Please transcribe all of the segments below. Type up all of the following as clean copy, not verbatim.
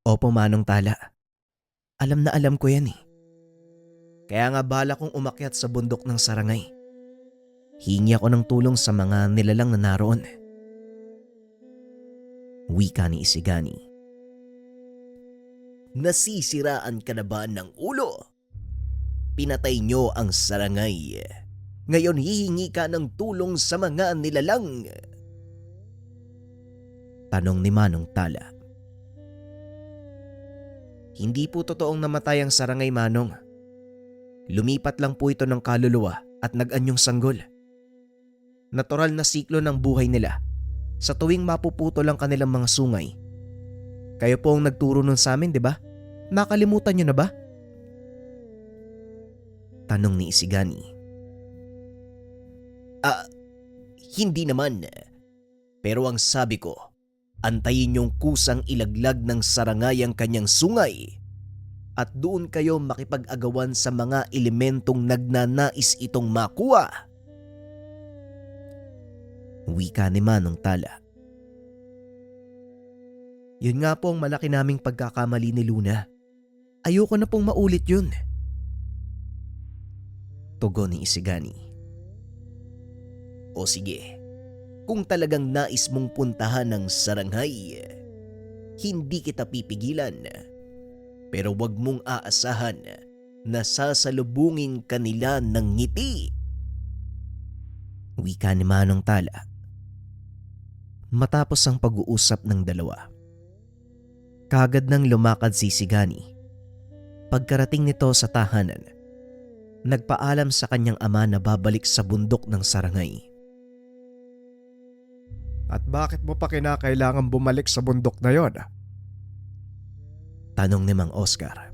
Opo, Manong Tala. Alam na alam ko yan eh. Kaya nga bala kong umakyat sa bundok ng Sarangay. Hingi ako ng tulong sa mga nilalang na naroon. Wika ni Isigani. Nasisiraan ka na ba ng ulo? Pinatay nyo ang Sarangay. Ngayon hihingi ka ng tulong sa mga nilalang. Tanong ni Manong Tala. Hindi po totoong namatay ang Sarangay, Manong. Lumipat lang po ito ng kaluluwa at nag-anyong sanggol. Natural na siklo ng buhay nila sa tuwing mapuputo lang kanilang mga sungay. Kayo po ang nagturo nun sa amin, di ba? Nakalimutan nyo na ba? Tanong ni Isigani. Hindi naman. Pero ang sabi ko, antayin yung kusang ilaglag ng Sarangay ang kanyang sungay at doon kayo makipag-agawan sa mga elementong nagnanais itong makuha. Wika ni Manong Tala. Yun nga po ang malaki naming pagkakamali ni Luna. Ayoko na pong maulit yun. Tugon ni Isigani. O sige, kung talagang nais mong puntahan ng Sarangay, hindi kita pipigilan. Pero wag mong aasahan na sasalubungin kanila ng ngiti. Wika ni Manong Tala. Matapos ang pag-uusap ng dalawa, kagad nang lumakad si Isigani. Pagkarating nito sa tahanan, nagpaalam sa kanyang ama na babalik sa bundok ng Sarangay. At bakit mo pa kinakailangan bumalik sa bundok na yon? Tanong ni Mang Oscar.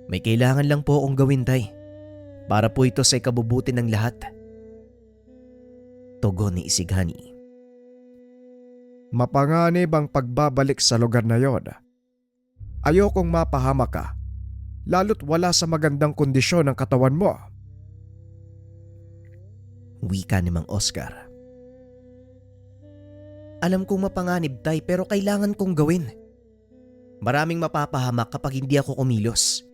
May kailangan lang po akong gawin, Tay. Para po ito sa ikabubuti ng lahat. Tugon ni Isigani. Mapanganib ang pagbabalik sa lugar na yon. Ayokong mapahamak ka, lalo't wala sa magandang kondisyon ang katawan mo. Wika ni Mang Oscar. Alam kong mapanganib, Tay, pero kailangan kong gawin. Maraming mapapahamak kapag hindi ako kumilos.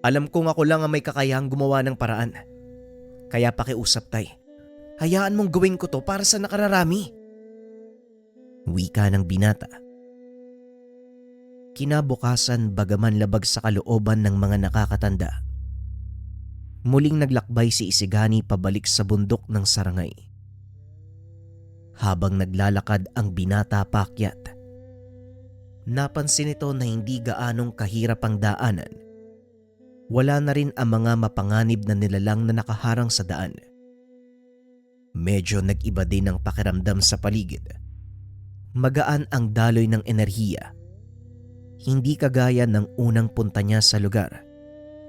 Alam kong ako lang ang may kakayahang gumawa ng paraan. Kaya pakiusap, Tay. Hayaan mong gawin ko to para sa nakararami. Wika ng binata. Kinabukasan, bagaman labag sa kalooban ng mga nakakatanda, muling naglakbay si Isigani pabalik sa bundok ng Sarangay. Habang naglalakad ang binata paakyat, napansin nito na hindi gaanong kahirap ang daanan. Wala na rin ang mga mapanganib na nilalang na nakaharang sa daan. Medyo nag-iba din ang pakiramdam sa paligid. Magaan ang daloy ng enerhiya. Hindi kagaya ng unang punta niya sa lugar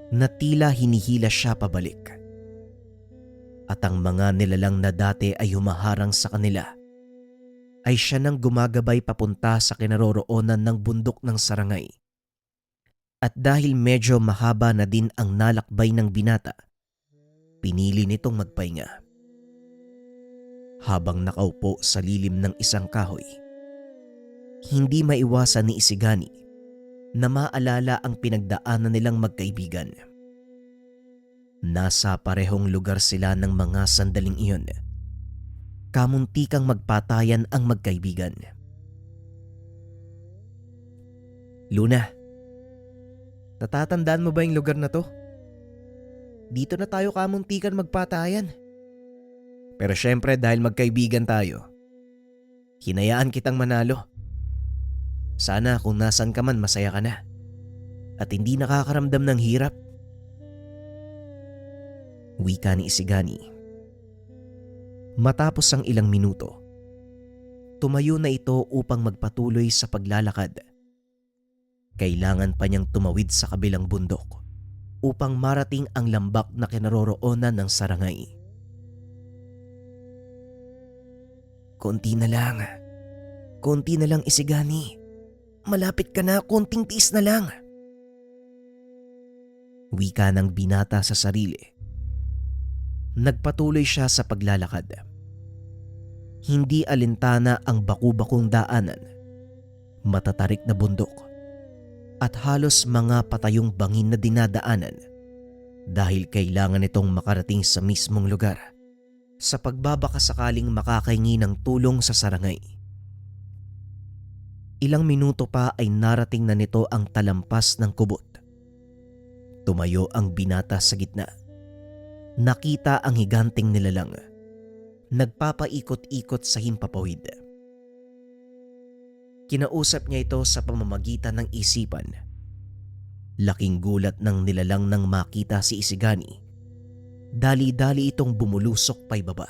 na tila hinihila siya pabalik. At ang mga nilalang na dati ay humaharang sa kanila ay siya nang gumagabay papunta sa kinaroroonan ng bundok ng Sarangay. At dahil medyo mahaba na din ang nalakbay ng binata, pinili nitong magpahinga. Habang nakaupo sa lilim ng isang kahoy, hindi maiwasan ni Isigani na maalala ang pinagdaanan nilang magkaibigan. Nasa parehong lugar sila ng mga sandaling iyon. Kamuntikang magpatayan ang magkaibigan. Luna, natatandaan mo ba yung lugar na to? Dito na tayo kamuntikan magpatayan. Pero syempre dahil magkaibigan tayo, hinayaan kitang manalo. Sana kung nasan ka man masaya ka na at hindi nakakaramdam ng hirap. Wika ni Isigani. Matapos ang ilang minuto, tumayo na ito upang magpatuloy sa paglalakad. Kailangan pa niyang tumawid sa kabilang bundok upang marating ang lambak na kinaroroonan ng Sarangay. Konti na lang Isigani. Malapit ka na, konting tiis na lang. Wika ng binata sa sarili. Nagpatuloy siya sa paglalakad. Hindi alintana ang baku-bakong daanan. matatarik na bundok at halos mga patayong bangin na dinadaanan dahil kailangan itong makarating sa mismong lugar sa pagbabakasakaling makakahingi ng tulong sa sarangay. Ilang minuto pa ay narating na nito ang talampas ng kubot. Tumayo ang binata sa gitna. Nakita ang higanting nilalang. Nagpapaikot-ikot sa himpapawid. Kinausap niya ito sa pamamagitan ng isipan. Laking gulat ng nilalang nang makita si Isigani. Dali-dali itong bumulusok paibaba.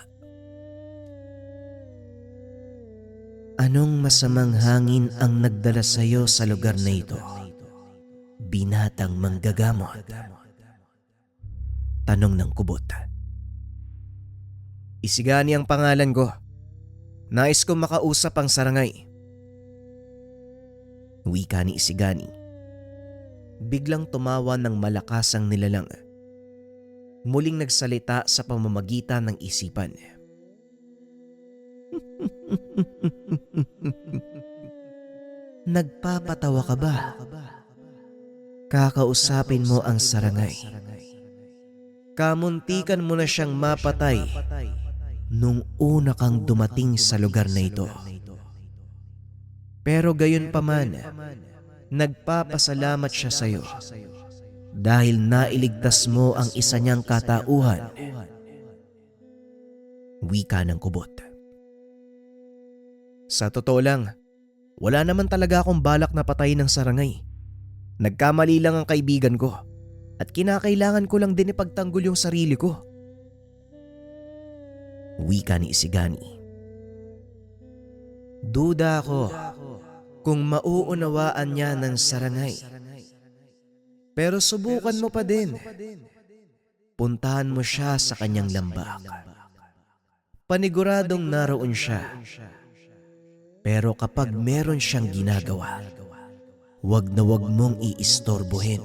Anong masamang hangin ang nagdala sa iyo sa lugar na ito? Binatang manggagamot. Tanong ng kubot. Isigani ang pangalan ko. Nais kong makausap ang sarangay. Wika ni Isigani. Biglang tumawa ng malakas ang nilalang. Muling nagsalita sa pamamagitan ng isipan. Nagpapatawa ka ba? Kakausapin mo ang sarangay. Kamuntikan mo na siyang mapatay nung una kang dumating sa lugar na ito. Pero gayon pa man, nagpapasalamat siya sa iyo dahil nailigtas mo ang isa niyang katauhan. Wika ng kubot. Sa totoo lang, wala naman talaga akong balak na patayin ng sarangay. Nagkamali lang ang kaibigan ko at kinakailangan ko lang din ipagtanggol yung sarili ko. Wika ni Isigani. Duda ako kung mauunawaan niya ng sarangay. Pero subukan mo pa din. Puntahan mo siya sa kanyang lambak. Paniguradong naroon siya. Pero kapag meron siyang ginagawa, wag na wag mong iistorbohin.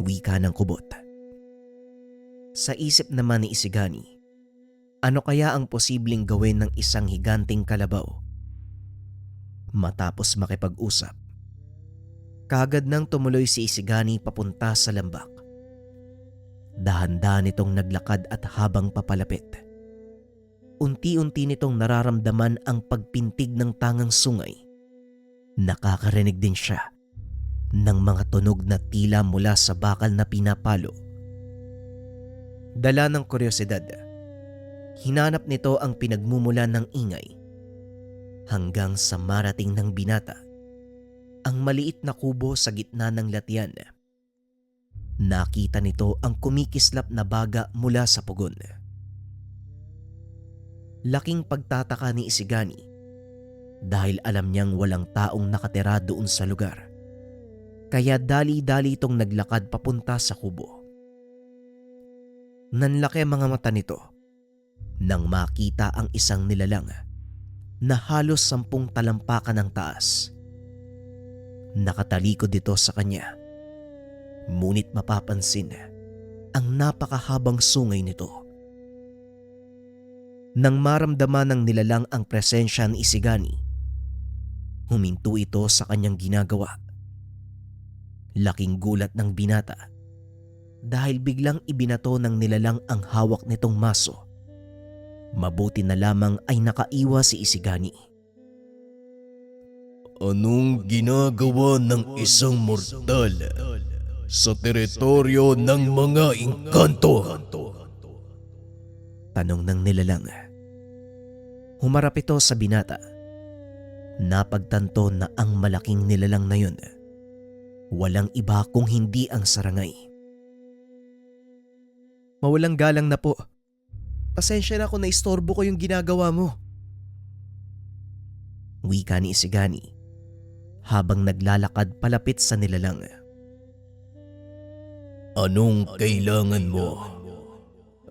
Wika ng kubot. Sa isip naman ni Isigani, ano kaya ang posibleng gawin ng isang higanting kalabaw? Matapos makipag-usap, kaagad nang tumuloy si Isigani papunta sa lambak. Dahan-dahan itong naglakad at habang papalapit, unti-unti nitong nararamdaman ang pagpintig ng tangang sungay. Nakakarinig din siya ng mga tunog na tila mula sa bakal na pinapalo. Dala ng kuryosidad, hinanap nito ang pinagmumulan ng ingay hanggang sa marating ng binata ang maliit na kubo sa gitna ng latian. Nakita nito ang kumikislap na baga mula sa pugon. Laking pagtataka ni Isigani dahil alam niyang walang taong nakatira doon sa lugar. Kaya dali-dali itong naglakad papunta sa kubo. Nanlaki ang mga mata nito nang makita ang isang nilalang na halos 10 talampakan ng taas. Nakatalikod dito sa kanya, ngunit mapapansin ang napakahabang sungay nito. Nang maramdaman ng nilalang ang presensya ni Isigani, huminto ito sa kanyang ginagawa. Laking gulat ng binata dahil biglang ibinato ng nilalang ang hawak nitong maso. Mabuti na lamang ay nakaiwas si Isigani. Anong ginagawa ng isang mortal sa teritoryo ng mga engkanto? Tanong ng nilalang. Humarap ito sa binata. Napagtanto na ang malaking nilalang na yun walang iba kung hindi ang sarangay. Mawalang galang na po. Pasensya na kung naistorbo ko yung ginagawa mo. Wika ni Isigani habang naglalakad palapit sa nilalang. Anong kailangan mo?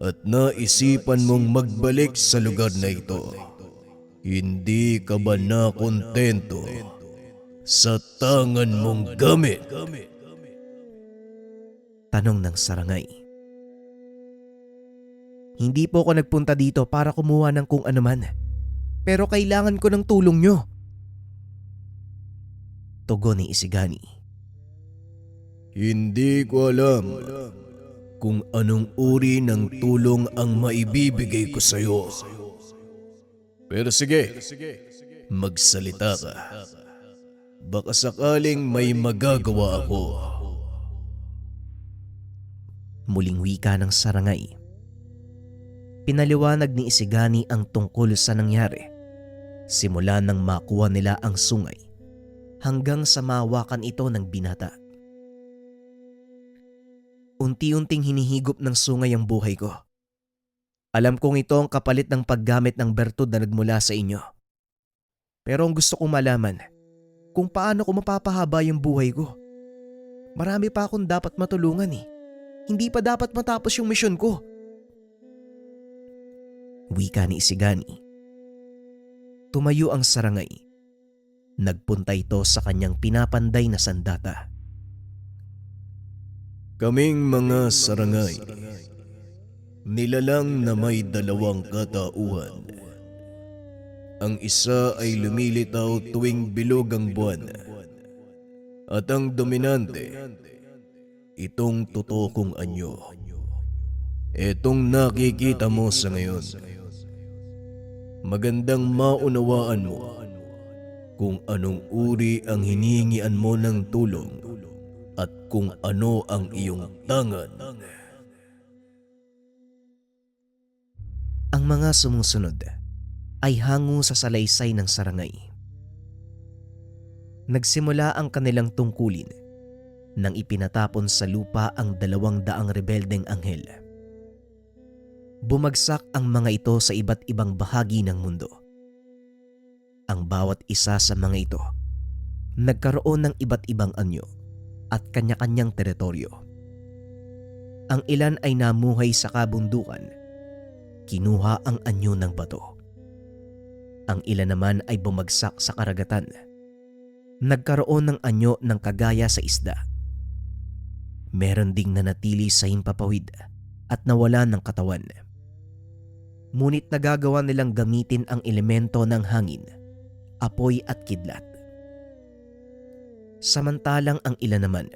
At naisipan mong magbalik sa lugar na ito? Hindi ka ba nakontento sa tangan mong gamit? Tanong ng sarangay. Hindi po ako nagpunta dito para kumuha ng kung anuman. Pero kailangan ko ng tulong nyo. Tugon ni Isigani. Hindi ko alam kung anong uri ng tulong ang maibibigay ko sa iyo. Pero sige, magsalita ka. Baka sakaling may magagawa ako. Muling wika ng Sarangay. Pinaliwanag ni Isigani ang tungkol sa nangyari. Simula nang makuha nila ang sungay hanggang sa mawakan ito ng binata. Unti-unting hinihigop ng sungay ang buhay ko. Alam kong ito ang kapalit ng paggamit ng bertud na nagmula sa inyo. Pero ang gusto kong malaman, kung paano ko mapapahaba yung buhay ko. Marami pa akong dapat matulungan eh. Hindi pa dapat matapos yung misyon ko. Wika ni Isigani. Tumayo ang Sarangay. Nagpunta ito sa kanyang pinapanday na sandata. Kaming mga sarangay, nilalang na may dalawang katauhan. Ang isa ay lumilitaw tuwing bilog ang buwan. At ang dominante, itong tutokong anyo. Itong nakikita mo sa ngayon. Magandang maunawaan mo kung anong uri ang hinihingian mo ng tulong at kung ano ang iyong tangan. Ang mga sumusunod ay hango sa salaysay ng Sarangay. Nagsimula ang kanilang tungkulin nang ipinatapon sa lupa ang 200 rebeldeng anghel. Bumagsak ang mga ito sa iba't ibang bahagi ng mundo. Ang bawat isa sa mga ito nagkaroon ng iba't ibang anyo at kanya-kanyang teritoryo. Ang ilan ay namuhay sa kabundukan, kinuha ang anyo ng bato. Ang ilan naman ay bumagsak sa karagatan, nagkaroon ng anyo ng kagaya sa isda. Meron ding nanatili sa himpapawid at nawala ng katawan. Ngunit nagagawa nilang gamitin ang elemento ng hangin, apoy at kidlat. Samantalang ang ilan naman,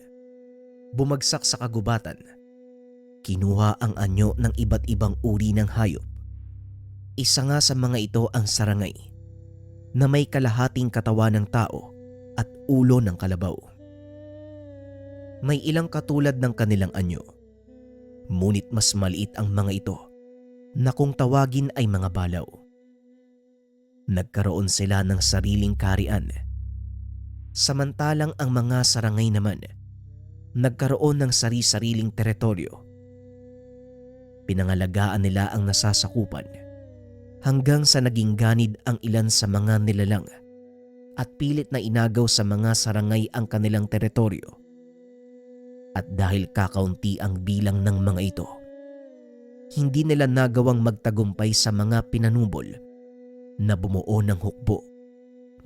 bumagsak sa kagubatan, kinuha ang anyo ng iba't ibang uri ng hayop. Isa nga sa mga ito ang Sarangay, na may kalahating katawan ng tao at ulo ng kalabaw. May ilang katulad ng kanilang anyo, ngunit mas maliit ang mga ito na kung tawagin ay mga balaw. Nagkaroon sila ng sariling kaharian. Samantalang ang mga Sarangay naman, nagkaroon ng sari-sariling teritoryo. Pinangalagaan nila ang nasasakupan hanggang sa naging ganid ang ilan sa mga nilalang at pilit na inagaw sa mga Sarangay ang kanilang teritoryo. At dahil kakaunti ang bilang ng mga ito, hindi nila nagawang magtagumpay sa mga pinanubol na bumuo ng hukbo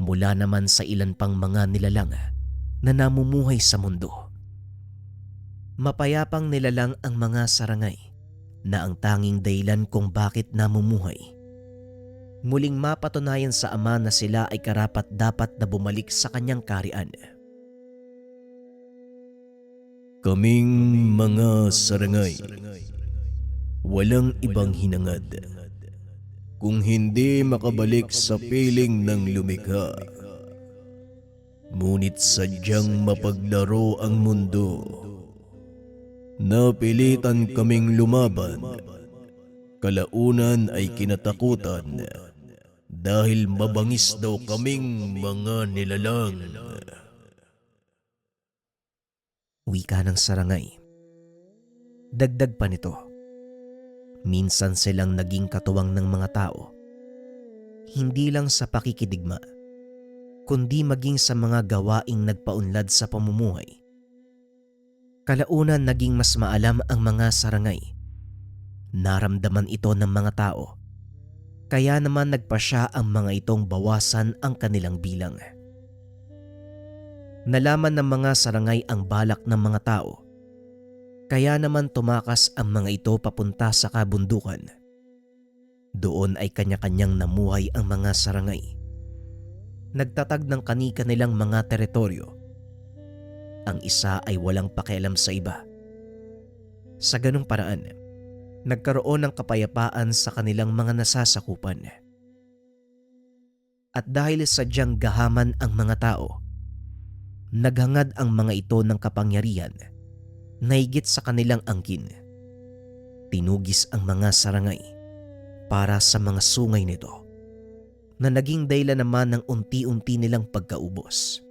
mula naman sa ilan pang mga nilalang na namumuhay sa mundo. Mapayapang nilalang ang mga Sarangay na ang tanging dahilan kung bakit namumuhay. Muling mapatunayan sa Ama na sila ay karapat-dapat na bumalik sa kanyang kaharian. Kaming mga Sarangay, walang ibang hinangad kung hindi makabalik sa piling ng lumikha. Ngunit sadyang mapaglaro ang mundo. Napilitan kaming lumaban. Kalaunan ay kinatakutan dahil mabangis daw kaming mga nilalang. Wika ng Sarangay. Dagdag pa nito, minsan silang naging katuwang ng mga tao, hindi lang sa pakikidigma, kundi maging sa mga gawaing nagpaunlad sa pamumuhay. Kalaunan naging mas maalam ang mga Sarangay. Naramdaman ito ng mga tao, kaya naman nagpasya ang mga itong bawasan ang kanilang bilang. Nalaman ng mga Sarangay ang balak ng mga tao, kaya naman tumakas ang mga ito papunta sa kabundukan. Doon ay kanya-kanyang namuhay ang mga Sarangay. nagtatag ng kani-kanilang mga teritoryo. Ang isa ay walang pakialam sa iba. Sa ganung paraan, nagkaroon ng kapayapaan sa kanilang mga nasasakupan. At dahil sadyang gahaman ang mga tao, naghangad ang mga ito ng kapangyarihan na higit sa kanilang angkin. Tinugis ang mga sarangay para sa mga sungay nito na naging dahilan naman ng unti-unti nilang pagkaubos.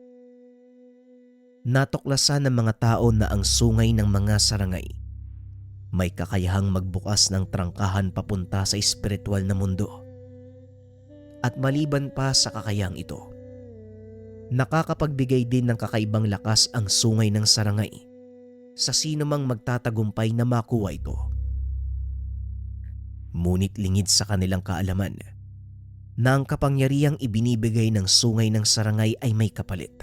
Natuklasan ng mga tao na ang sungay ng mga sarangay may kakayahang magbukas ng trangkahan papunta sa espiritual na mundo. At maliban pa sa kakayahang ito, nakakapagbigay din ng kakaibang lakas ang sungay ng sarangay sa sino mang magtatagumpay na makuha ito. Ngunit lingid sa kanilang kaalaman na ang kapangyarihang ibinibigay ng sungay ng sarangay ay may kapalit.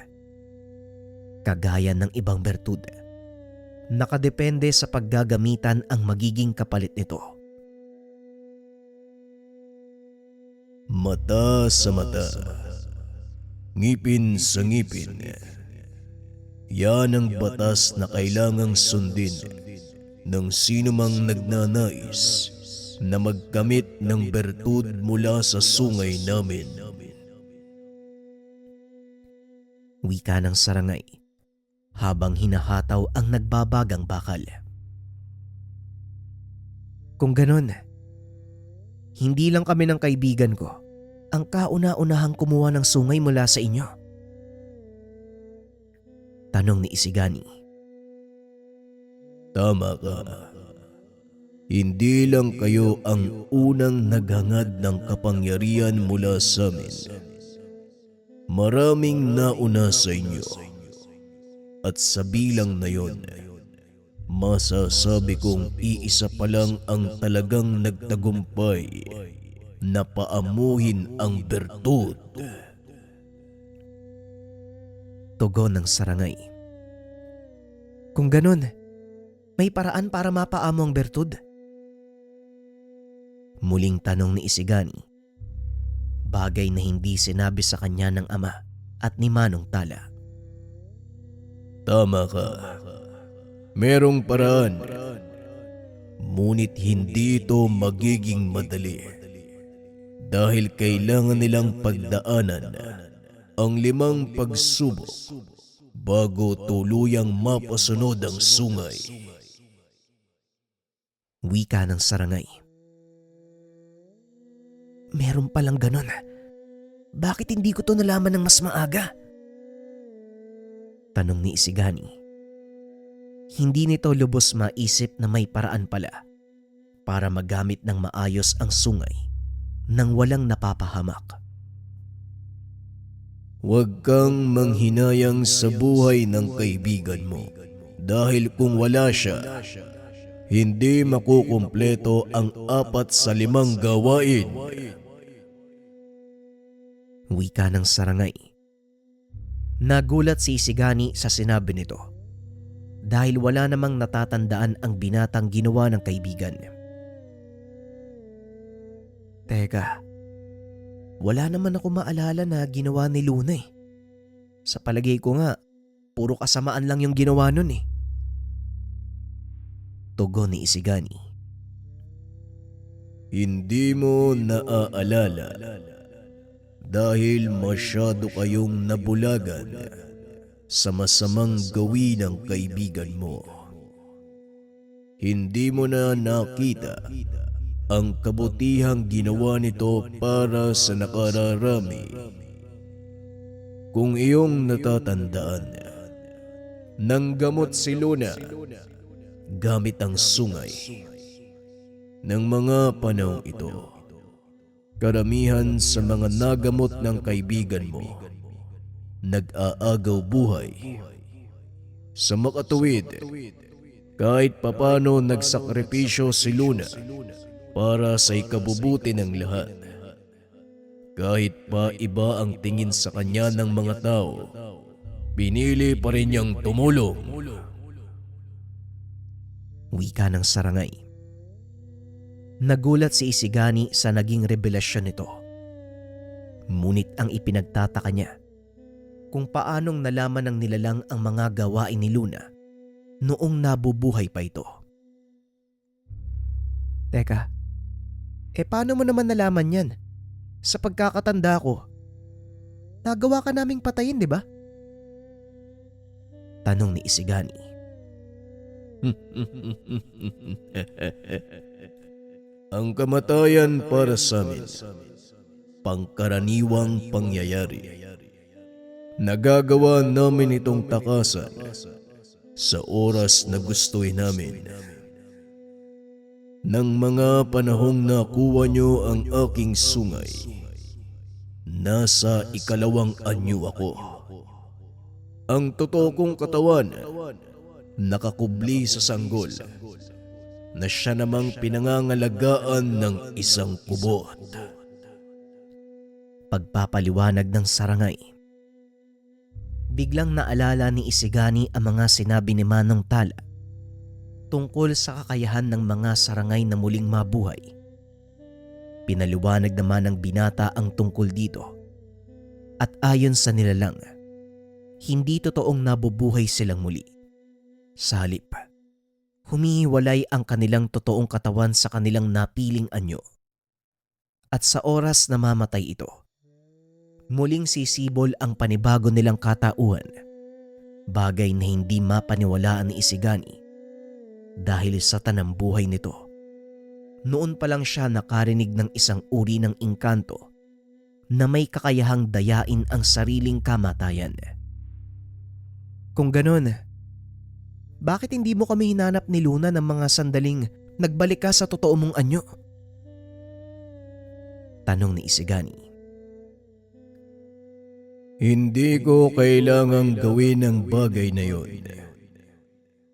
Kagaya ng ibang bertud, nakadepende sa paggagamitan ang magiging kapalit nito. Mata sa mata, ngipin sa ngipin. Yan ang batas na kailangang sundin ng sino mang nagnanais na magkamit ng bertud mula sa sungay namin. Wika ng sarangay habang hinahataw ang nagbabagang bakal. Kung ganon, hindi lang kami ng kaibigan ko ang kauna-unahang kumuha ng sungay mula sa inyo. Tanong ni Isigani. Tama ka. Hindi lang kayo ang unang naghangad ng kapangyarihan mula sa amin. Maraming nauna sa inyo. At sa bilang na yon, masasabi kong iisa pa lang ang talagang nagtagumpay na paamuhin ang bertud. Tugon ng sarangay. Kung ganon, may paraan para mapaamo ang bertud? Muling tanong ni Isigani, bagay na hindi sinabi sa kanya ng ama at ni Manong Tala. Tama ka. Merong paraan. Ngunit hindi ito magiging madali. Dahil kailangan nilang pagdaanan ang 5 pagsubok bago tuluyang mapasunod ang sungay. Wika ng sarangay. Meron palang ganon. Bakit hindi ko to nalaman ng mas maaga? Tanong ni Isigani. Hindi nito lubos maisip na may paraan pala para magamit ng maayos ang sungay nang walang napapahamak. Huwag kang manghinayang sa buhay ng kaibigan mo dahil kung wala siya, hindi makukumpleto ang 4 sa 5 gawain. Wika ng sarangay. Nagulat si Isigani sa sinabi nito dahil wala namang natatandaan ang binatang ginawa ng kaibigan. Teka, wala naman ako maalala na ginawa ni Luna eh. Sa palagay ko nga, puro kasamaan lang yung ginawa nun eh. Tugon ni Isigani. Hindi mo naaalala dahil masyado kayong nabulagan sa masamang gawin ng kaibigan mo. Hindi mo na nakita ang kabutihang ginawa nito para sa nakararami. Kung iyong natatandaan, nanggamot si Luna gamit ang sungay. Ng mga panahong ito, karamihan sa mga nagamot ng kaibigan mo nag-aagaw buhay. Sa makatuwid, kahit papano nagsakripisyo si Luna para sa ikabubuti ng lahat. Kahit pa iba ang tingin sa kanya ng mga tao, pinili pa rin niyang tumulong. Wika ng sarangay. Nagulat si Isigani sa naging revelasyon nito. Ngunit ang ipinagtataka niya kung paanong nalaman ng nilalang ang mga gawain ni Luna noong nabubuhay pa ito. Teka, paano mo naman nalaman yan? Sa pagkakatanda ko, nagawa ka naming patayin, di ba? Tanong ni Isigani. Ang kamatayan para sa amin, pangkaraniwang pangyayari. Nagagawa namin itong takasan sa oras na gustuin namin. Nang mga panahong nakuha nyo ang aking sungay, nasa ikalawang anyo ako. Ang totoo kong katawan, nakakubli sa sanggol, na siya namang pinangangalagaan ng isang kubot. Pagpapaliwanag ng sarangay. Biglang naalala ni Isigani ang mga sinabi ni Manong Tala tungkol sa kakayahan ng mga sarangay na muling mabuhay. Pinaliwanag naman ng binata ang tungkol dito. At ayon sa nilalang, hindi totoong nabubuhay silang muli. Sa halip, humihiwalay ang kanilang totoong katawan sa kanilang napiling anyo. At sa oras na mamatay ito, muling sisibol ang panibago nilang katauhan, bagay na hindi mapaniwalaan ni Isigani dahil sa tanambuhay nito. Noon pa lang siya nakarinig ng isang uri ng engkanto na may kakayahang dayain ang sariling kamatayan. Kung ganon, bakit hindi mo kami hinanap ni Luna ng mga sandaling nagbalik ka sa totoo mong anyo? Tanong ni Isigani. Hindi ko kailangang gawin ang bagay na yon.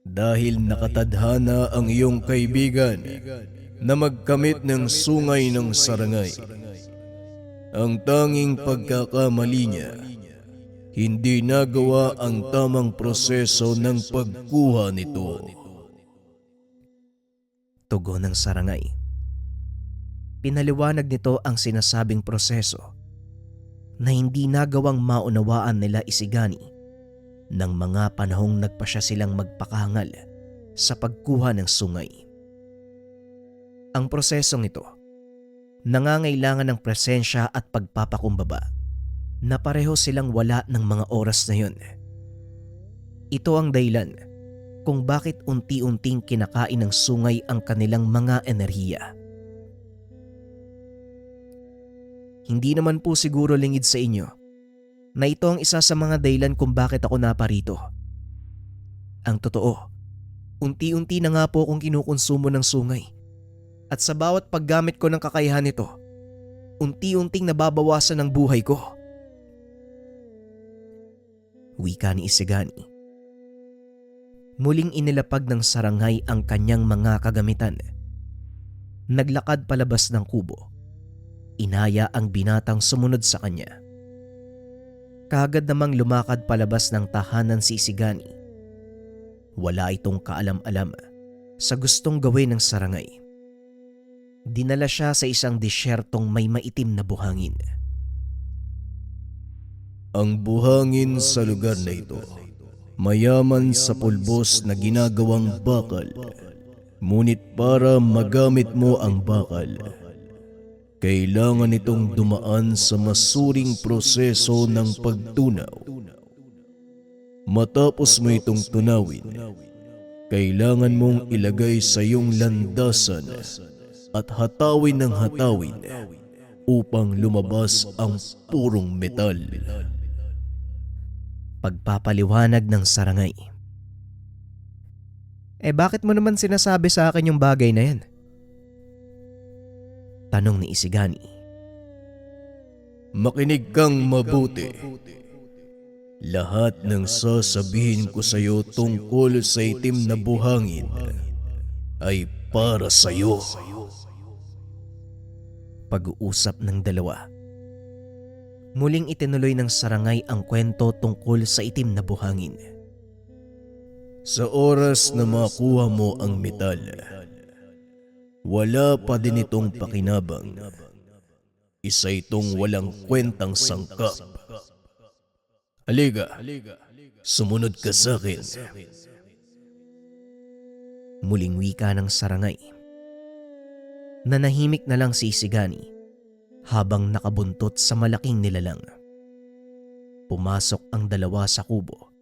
Dahil nakatadhana ang iyong kaibigan na magkamit ng sungay ng sarangay. Ang tanging pagkakamali niya, hindi nagawa ang tamang proseso ng pagkuha nito. Tugon ng sarangay. Pinaliwanag nito ang sinasabing proseso na hindi nagawang maunawaan nila Isigani ng mga panahong nagpasya silang magpakahangal sa pagkuha ng sungay. Ang prosesong ito, nangangailangan ng presensya at pagpapakumbaba na pareho silang wala ng mga oras na yun. Ito ang dahilan kung bakit unti-unting kinakain ng sungay ang kanilang mga enerhiya. Hindi naman po siguro lingid sa inyo na ito ang isa sa mga dahilan kung bakit ako naparito. Ang totoo, unti-unti na nga po akong kinukonsumo ng sungay. At sa bawat paggamit ko ng kakayahan nito, unti-unting nababawasan ang buhay ko. Wika ni Isigani. Muling inilapag ng sarangay ang kanyang mga kagamitan. Naglakad palabas ng kubo. Inaya ang binatang sumunod sa kanya. Kaagad namang lumakad palabas ng tahanan si Isigani. Wala itong kaalam-alam sa gustong gawin ng sarangay. Dinala siya sa isang disyertong may maitim na buhangin. Ang buhangin sa lugar na ito, mayaman sa pulbos na ginagawang bakal. Ngunit para magamit mo ang bakal, kailangan itong dumaan sa masuring proseso ng pagtunaw. Matapos mo itong tunawin, kailangan mong ilagay sa iyong landasan at hatawin ng hatawin upang lumabas ang purong metal. Pagpapaliwanag ng sarangay. Bakit mo naman sinasabi sa akin yung bagay na yan? Tanong ni Isigani. Makinig kang mabuti. Lahat ng sasabihin ko sa iyo tungkol sa itim na buhangin ay para sa iyo. Pag-uusap ng dalawa. Muling itinuloy ng sarangay ang kwento tungkol sa itim na buhangin. Sa oras na makuha mo ang metal, wala pa din itong pakinabang. Isa itong walang kwentang sangkap. Halika, sumunod ka sa akin. Muling wika ng sarangay. Nanahimik na lang si Isigani habang nakabuntot sa malaking nilalang. Pumasok ang dalawa sa kubo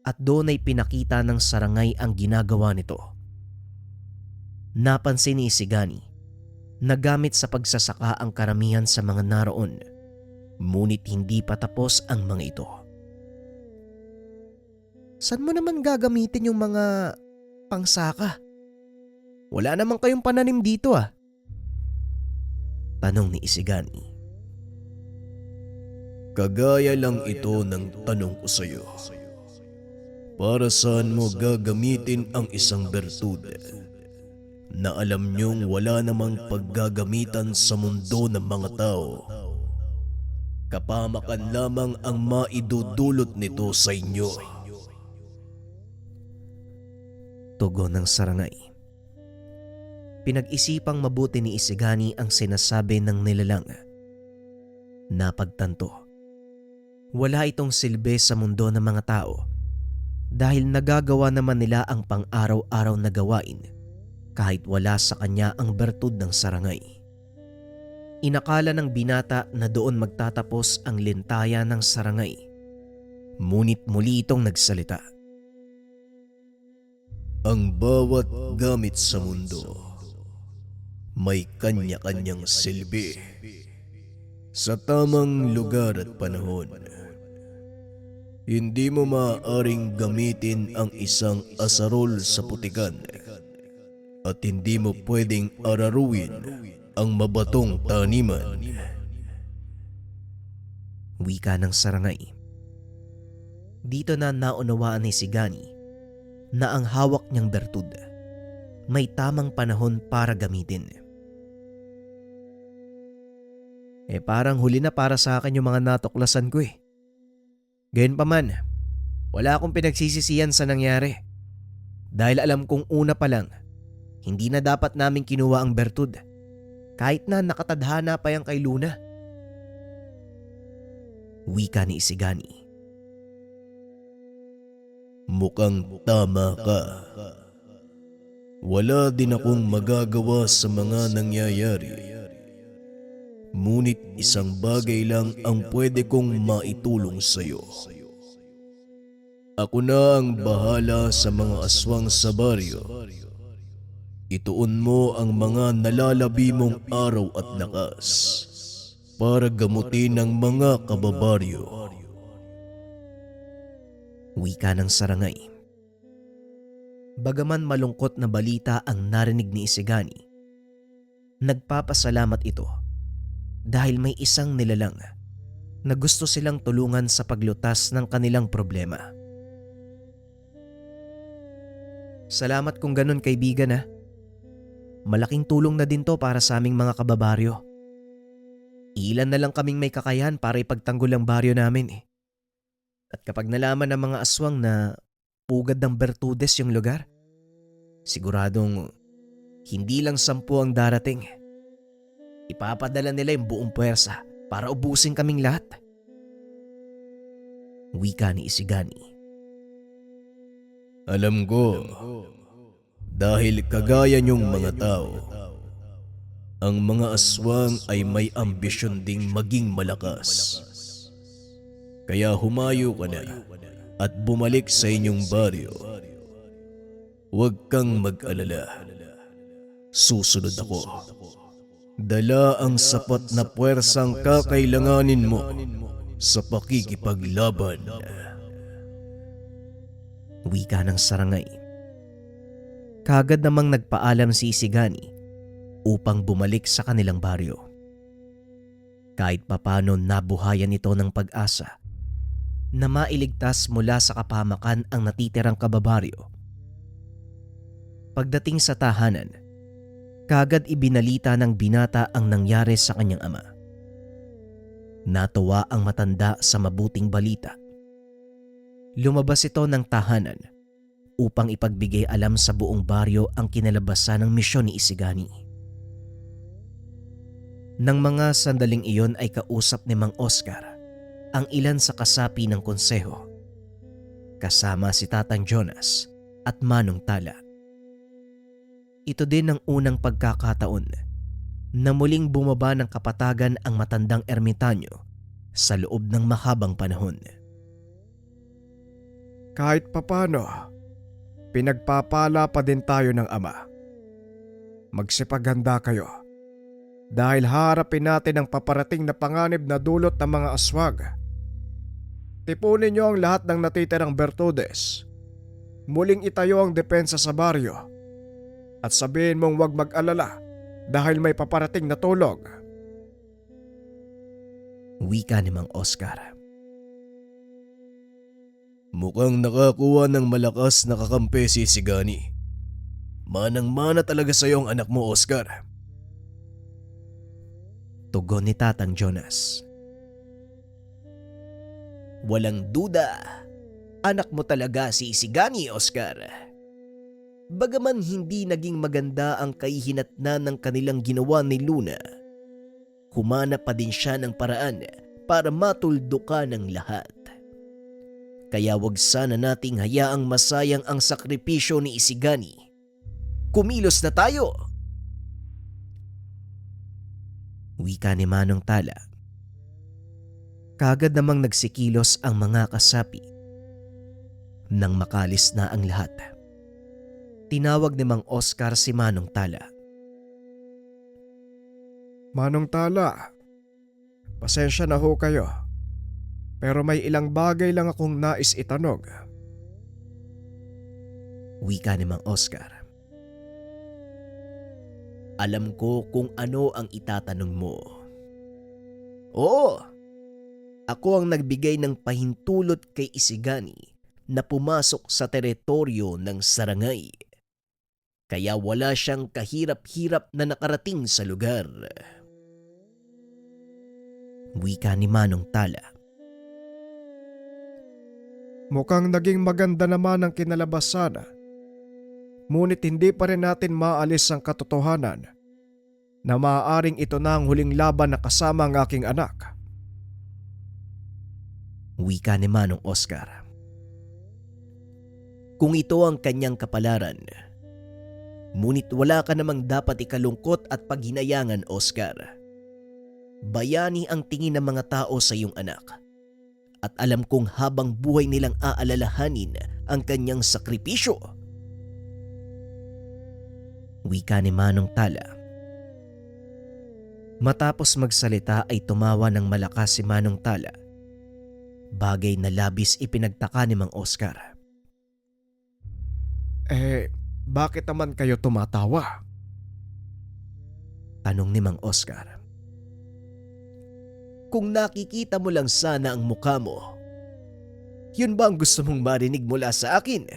at doon ay pinakita ng sarangay ang ginagawa nito. Napansin ni Isigani na gamit sa pagsasaka ang karamihan sa mga naroon, ngunit hindi pa tapos ang mga ito. Saan mo naman gagamitin yung mga pangsaka? Wala naman kayong pananim dito ah. Tanong ni Isigani. Kagaya lang ito ng tanong ko sa'yo. Para saan mo gagamitin ang isang bertude na alam niyong wala namang paggagamitan sa mundo ng mga tao? Kapamakan lamang ang maidudulot nito sa inyo. Tugon ng sarangay. Pinag-isipang mabuti ni Isigani ang sinasabi ng nilalang. Napagtanto, wala itong silbi sa mundo ng mga tao dahil nagagawa naman nila ang pang-araw-araw na gawain kahit wala sa kanya ang bertud ng sarangay. Inakala ng binata na doon magtatapos ang lintaya ng sarangay, ngunit muli itong nagsalita. Ang bawat gamit sa mundo may kanya-kanyang silbi sa tamang lugar at panahon. Hindi mo maaaring gamitin ang isang asarol sa putikan at hindi mo pwedeng araruin ang mabatong taniman. Wika ng sarangay. Dito na naunawaan ni Isigani na ang hawak niyang bertud may tamang panahon para gamitin. Parang huli na para sa akin yung mga natuklasan ko eh. Gayunpaman, wala akong pinagsisisihan sa nangyari. Dahil alam kong una pa lang, hindi na dapat namin kinuha ang bertud. Kahit na nakatadhana pa yan kay Luna. Wika ni Isigani. Mukhang tama ka. Wala din akong magagawa sa mga nangyayari. Ngunit isang bagay lang ang pwede kong maitulong sa iyo. Ako na ang bahala sa mga aswang sa baryo. Ituon mo ang mga nalalabi mong araw at lakas para gamutin ang mga kababaryo. Wika ng sarangay. Bagaman malungkot na balita ang narinig ni Isigani, nagpapasalamat ito dahil may isang nilalang na gusto silang tulungan sa paglutas ng kanilang problema. Salamat kung ganun kaibigan ha. Malaking tulong na din to para sa aming mga kababaryo. Ilan na lang kaming may kakayahan para ipagtanggol ang baryo namin eh. At kapag nalaman ng mga aswang na pugad ng bertudes yung lugar, siguradong hindi lang 10 ang darating. Ipapadala nila yung buong puwersa para ubusin kaming lahat. Wika ni Isigani. Alam ko, dahil kagaya niyong mga tao, ang mga aswang ay may ambisyon ding maging malakas. Kaya humayo ka na at bumalik sa inyong baryo. Huwag kang mag-alala. Susunod ako. Dala ang sapat na puwersang kakailanganin mo sa pakikipaglaban. Wika ng sarangay. Kaagad namang nagpaalam si Isigani upang bumalik sa kanilang baryo. Kahit papano nabuhayan ito ng pag-asa na mailigtas mula sa kapahamakan ang natitirang kababaryo. Pagdating sa tahanan, kaagad ibinalita ng binata ang nangyari sa kanyang ama. Natuwa ang matanda sa mabuting balita. Lumabas ito ng tahanan upang ipagbigay alam sa buong baryo ang kinalabasan ng misyon ni Isigani. Nang mga sandaling iyon ay kausap ni Mang Oscar ang ilan sa kasapi ng konseho, kasama si Tatang Jonas at Manong Tala. Ito din ang unang pagkakataon na muling bumaba ng kapatagan ang matandang ermitanyo sa loob ng mahabang panahon. Kahit papano, pinagpapala pa din tayo ng Ama. Magsipaghanda kayo dahil harapin natin ang paparating na panganib na dulot ng mga aswag. Tipunin niyo ang lahat ng natitirang bertudes. Muling itayo ang depensa sa baryo at sabihin mong huwag mag-alala dahil may paparating na tulog. Wika ni Mang Oscar. Mukhang nakakuha ng malakas na kakampi si Isigani. Manang-mana talaga sa'yo ang anak mo, Oscar. Tugon ni Tatang Jonas. Walang duda, anak mo talaga si Isigani, Oscar. Bagaman hindi naging maganda ang kahihinatnan ng kanilang ginawa ni Luna, humanap pa din siya ng paraan para matuldukan ng lahat. Kaya wag sana nating hayaang masayang ang sakripisyo ni Isigani. Kumilos na tayo! Wika ni Manong Tala. Kagad namang nagsikilos ang mga kasapi. Nang makalis na ang lahat, tinawag ni Mang Oscar si Manong Tala. Manong Tala, pasensya na ho kayo. Pero may ilang bagay lang akong nais itanong. Wika ni Mang Oscar. Alam ko kung ano ang itatanong mo. Oo, ako ang nagbigay ng pahintulot kay Isigani na pumasok sa teritoryo ng Sarangay. Kaya wala siyang kahirap-hirap na nakarating sa lugar. Wika ni Manong Tala. Mukhang naging maganda naman ang kinalabasan. Ngunit hindi pa rin natin maalis ang katotohanan na maaaring ito na ang huling laban na kasama ang aking anak. Wika ni Manong Oscar. Kung ito ang kanyang kapalaran, ngunit wala ka namang dapat ikalungkot at paghinayangan, Oscar. Bayani ang tingin ng mga tao sa iyong anak. At alam kong habang buhay nilang aalalahanin ang kanyang sakripisyo. Wika ni Manong Tala. Matapos magsalita ay tumawa ng malakas si Manong Tala. Bagay na labis ipinagtaka ni Mang Oscar. Bakit naman kayo tumatawa? Tanong ni Mang Oscar. Kung nakikita mo lang sana ang mukha mo, yun ba ang gusto mong marinig mula sa akin?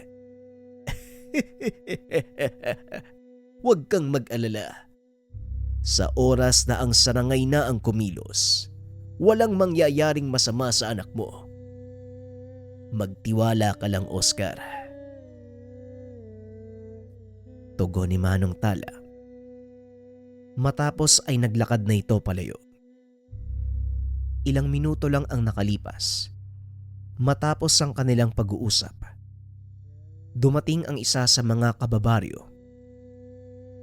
Huwag kang mag-alala. Sa oras na ang sarangay na ang kumilos, walang mangyayaring masama sa anak mo. Magtiwala ka lang, Oscar. Tugon ni Manong Tala. Matapos ay naglakad na ito palayo. Ilang minuto lang ang nakalipas. Matapos ang kanilang pag-uusap, dumating ang isa sa mga kababaryo.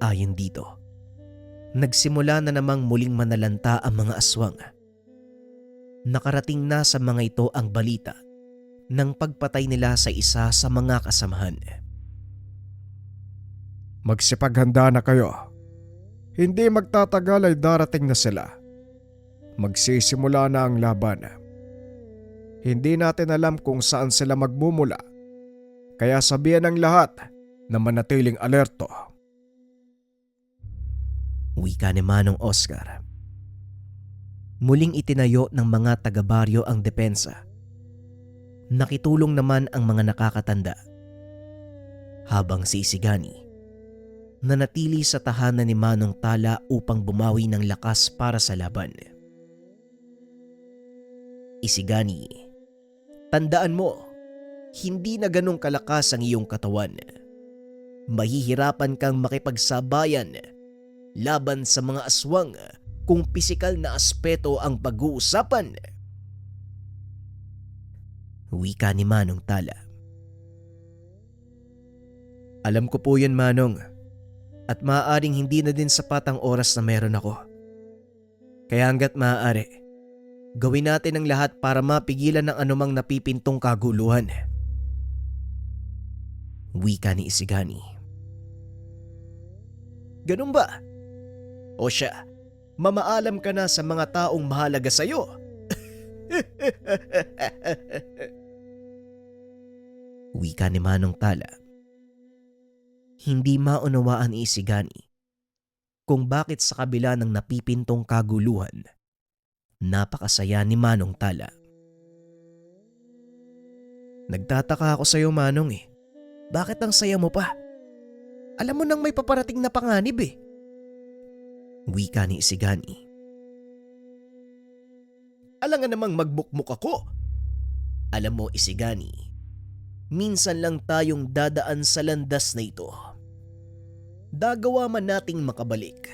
Ayon dito, nagsimula na namang muling manalanta ang mga aswang. Nakarating na sa mga ito ang balita ng pagpatay nila sa isa sa mga kasamahan. Magsipaghanda na kayo. Hindi magtatagal ay darating na sila. Magsisimula na ang laban. Hindi natin alam kung saan sila magmumula. Kaya sabihan ng lahat na manatiling alerto. Wika ni Manong Oscar. Muling itinayo ng mga taga-baryo ang depensa. Nakitulong naman ang mga nakakatanda. Habang si Isigani nanatili sa tahanan ni Manong Tala upang bumawi ng lakas para sa laban. Isigani, tandaan mo, hindi na ganong kalakas ang iyong katawan. Mahihirapan kang makipagsabayan laban sa mga aswang kung pisikal na aspeto ang pag-uusapan. Wika ni Manong Tala. Alam ko po yan, Manong, at maaaring hindi na din sapat ang oras na meron ako. Kaya hanggat maaari, gawin natin ang lahat para mapigilan ng anumang napipintong kaguluhan. Wika ni Isigani. Ganun ba? O siya, mamaalam ka na sa mga taong mahalaga sa'yo. Wika ni Manong Tala. Hindi maunawaan ni Isigani kung bakit sa kabila ng napipintong kaguluhan, napakasaya ni Manong Tala. Nagtataka ako sa'yo, Manong eh. Bakit ang saya mo pa? Alam mo nang may paparating na panganib eh. Wika ni Isigani. Alam nga namang magbukmuk ako. Alam mo, Isigani, minsan lang tayong dadaan sa landas na ito. Dagawa man nating makabalik,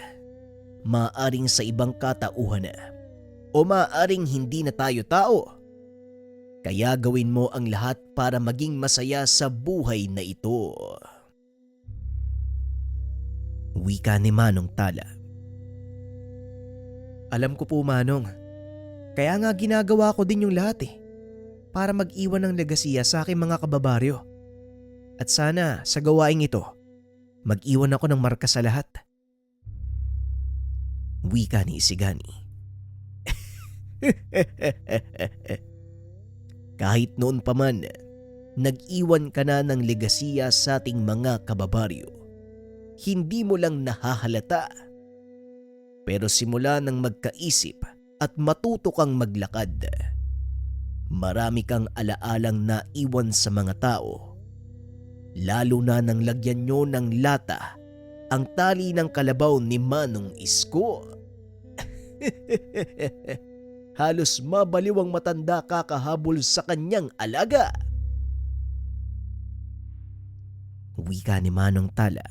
maaaring sa ibang katauhan na, o maaaring hindi na tayo tao. Kaya gawin mo ang lahat para maging masaya sa buhay na ito. Wika ni Manong Tala. Alam ko po, Manong. Kaya nga ginagawa ko din yung lahat eh. Para mag-iwan ng legasiya sa aking mga kababaryo. At sana sa gawaing ito, mag-iwan ako ng marka sa lahat. Wika ni Isigani. Kahit noon pa man, nag-iwan ka na ng legasiya sa ating mga kababaryo. Hindi mo lang nahahalata. Pero simula nang magkaisip at matuto kang maglakad, marami kang alaalang naiwan sa mga tao. Lalo na nang lagyan nyo ng lata ang tali ng kalabaw ni Manong Isko. Halos mabaliw ang matanda kakahabol sa kanyang alaga. Wika ni Manong Tala.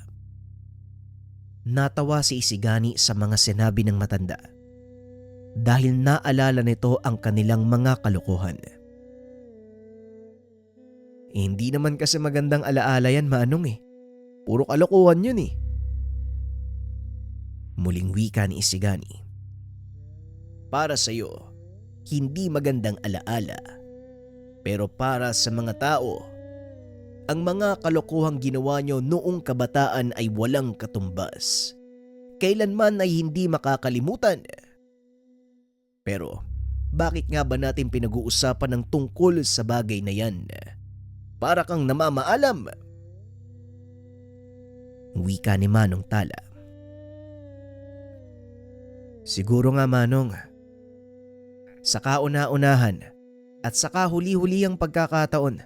Natawa si Isigani sa mga sinabi ng matanda dahil naalala nito ang kanilang mga kalokohan. Hindi naman kasi magandang alaala yan, Manong eh. Puro kalokohan yun eh. Muling wika ni Isigani. Para sa'yo, hindi magandang alaala. Pero para sa mga tao, ang mga kalokohang ginawa nyo noong kabataan ay walang katumbas. Kailanman ay hindi makakalimutan. Pero bakit nga ba natin pinag-uusapan ng tungkol sa bagay na yan? Para kang namamaalam. Wika ni Manong Tala. Siguro nga, Manong. Sa kauna-unahan at sa kahuli-huli ang pagkakataon,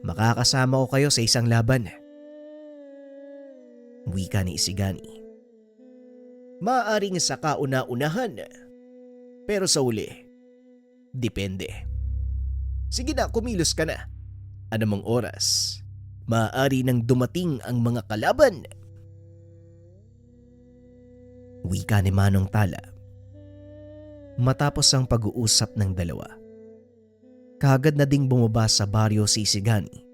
makakasama ko kayo sa isang laban. Wika ni Isigani. Maaaring sa kauna-unahan, pero sa uli, depende. Sige na, kumilos ka na. Anumang oras, maaari nang dumating ang mga kalaban. Wika ni Manong Tala. Matapos ang pag-uusap ng dalawa, kaagad na ding bumaba sa baryo si Isigani.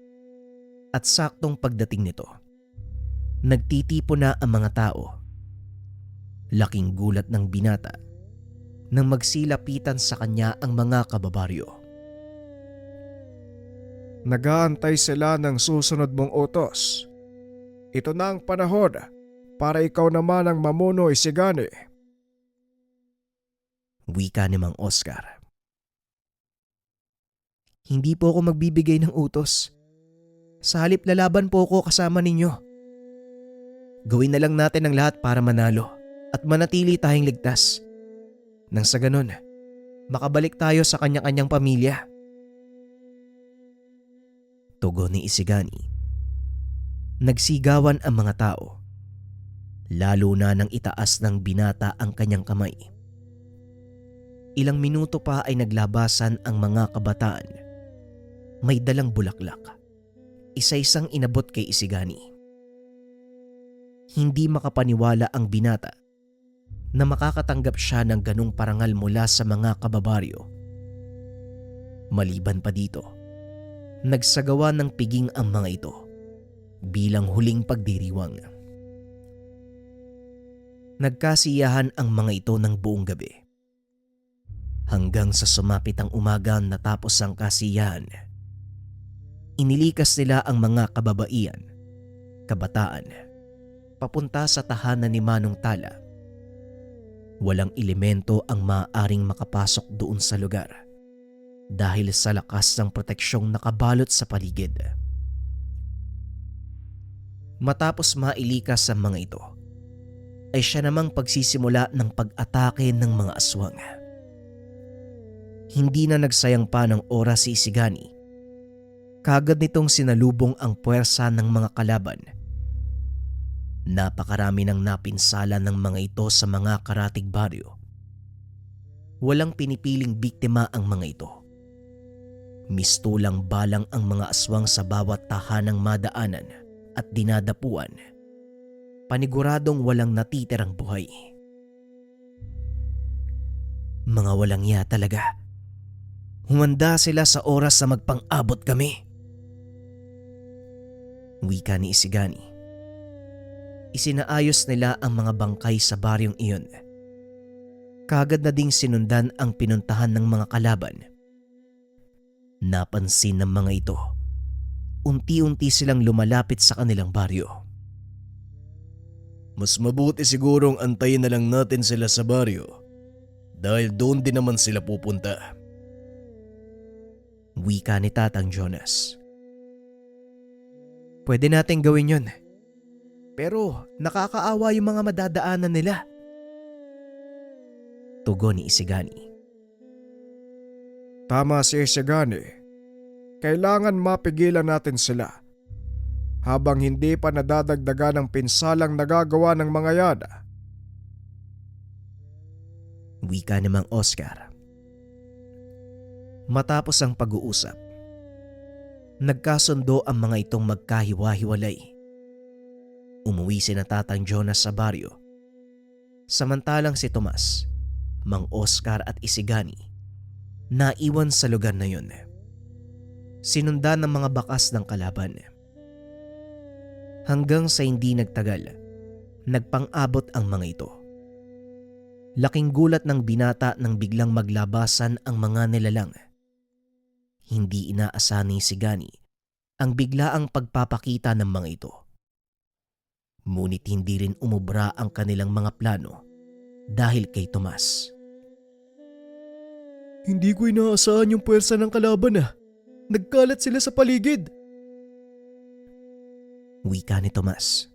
At saktong pagdating nito, nagtitipo na ang mga tao. Laking gulat ng binata nang magsilapitan sa kanya ang mga kababaryo. Nag-aantay sila ng susunod mong utos. Ito na ang panahon para ikaw naman ang mamuno, Isigani. Wika ni Mang Oscar. Hindi po ako magbibigay ng utos. Sa halip lalaban po ako kasama ninyo. Gawin na lang natin ang lahat para manalo at manatili tayong ligtas. Nang sa ganun, makabalik tayo sa kanya-kanyang pamilya. Tugon ni Isigani. Nagsigawan ang mga tao. Lalo na nang itaas ng binata ang kanyang kamay. Ilang minuto pa ay naglabasan ang mga kabataan. May dalang bulaklak. Isa-isang inabot kay Isigani. Hindi makapaniwala ang binata na makakatanggap siya ng ganong parangal mula sa mga kababaryo. Maliban pa dito, nagsagawa ng piging ang mga ito bilang huling pagdiriwang. Nagkasiyahan ang mga ito ng buong gabi. Hanggang sa sumapit ang umaga natapos ang kasiyahan, inilikas nila ang mga kababaihan, kabataan, papunta sa tahanan ni Manong Tala. Walang elemento ang maaaring makapasok doon sa lugar dahil sa lakas ng proteksyong nakabalot sa paligid. Matapos mailikas ang mga ito, ay siya namang pagsisimula ng pag-atake ng mga aswang. Hindi na nagsayang pa ng oras si Isigani. Kagad nitong sinalubong ang puwersa ng mga kalaban. Napakarami ng napinsala ng mga ito sa mga karatig baryo. Walang pinipiling biktima ang mga ito. Mistulang balang ang mga aswang sa bawat tahanang madaanan at dinadapuan. Paniguradong walang natitirang buhay. Mga walang iya talaga. Humanda sila sa oras na magpang-abot kami. Wika ni Isigani. Isinaayos nila ang mga bangkay sa baryong iyon. Kagad na ding sinundan ang pinuntahan ng mga kalaban. Napansin ng mga ito. Unti-unti silang lumalapit sa kanilang baryo. Mas mabuti sigurong antayin na lang natin sila sa baryo dahil doon din naman sila pupunta. Wika ni Tatang Jonas. Pwede nating gawin yun. Pero nakakaawa yung mga madadaanan nila. Tugon ni Isigani. Tama si Isigani. Kailangan mapigilan natin sila habang hindi pa nadadagdagan ng pinsalang nagagawa ng mga yada. Wika namang Oscar. Matapos ang pag-uusap, nagkasundo ang mga itong magkahiwa-hiwalay. Umuwi si Tatang Jonas sa baryo. Samantalang si Tomas, Mang Oscar at Isigani naiwan sa lugar na yun. Sinundan ng mga bakas ng kalaban. Hanggang sa hindi nagtagal, nagpang-abot ang mga ito. Laking gulat ng binata nang biglang maglabasan ang mga nilalang. Hindi inaasahan ni Isigani ang biglaang pagpapakita ng mga ito. Ngunit hindi rin umubra ang kanilang mga plano dahil kay Tomas. Hindi ko inaasahan yung puwersa ng kalaban ah. Nagkalat sila sa paligid. Wika ni Tomas.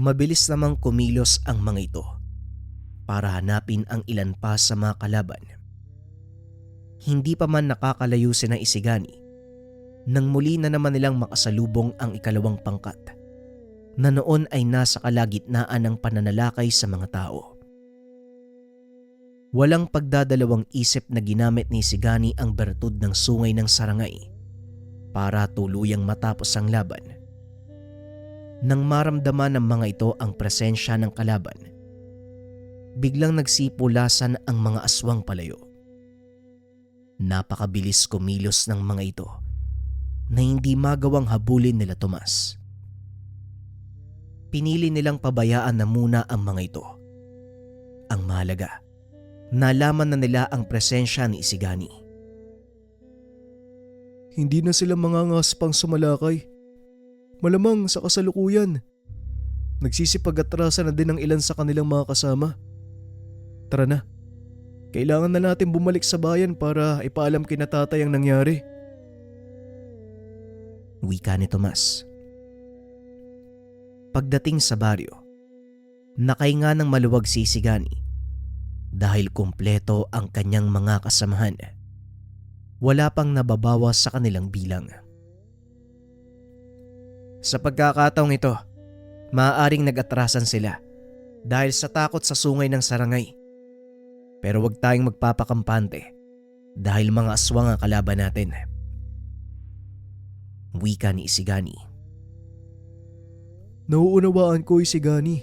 Mabilis namang kumilos ang mga ito para hanapin ang ilan pa sa mga kalaban. Hindi pa man nakakalayo si na Isigani nang muli na naman nilang makasalubong ang ikalawang pangkat na noon ay nasa kalagitnaan ng pananalakay sa mga tao. Walang pagdadalawang isip na ginamit ni Isigani ang bertud ng sungay ng sarangay para tuluyang matapos ang laban. Nang maramdaman ng mga ito ang presensya ng kalaban, biglang nagsipulasan ang mga aswang palayo. Napakabilis kumilos ng mga ito na hindi magawang habulin nila Tomas. Pinili nilang pabayaan na muna ang mga ito. Ang mahalaga, nalaman na nila ang presensya ni Isigani. Hindi na sila mangangaspang sumalakay. Malamang sa kasalukuyan. Nagsisipag-atrasa na din ang ilan sa kanilang mga kasama. Tara na. Kailangan na natin bumalik sa bayan para ipaalam kina tatay ang nangyari. Wika ni Tomas. Pagdating sa baryo, nakahinga ng maluwag si Isigani dahil kumpleto ang kanyang mga kasamahan. Wala pang nababawas sa kanilang bilang. Sa pagkakataong ito, maaaring nag-atrasan sila dahil sa takot sa sungay ng sarangay. Pero huwag tayong magpapakampante dahil mga aswang ang kalaban natin. Wika ni Isigani. Nauunawaan ko, Isigani.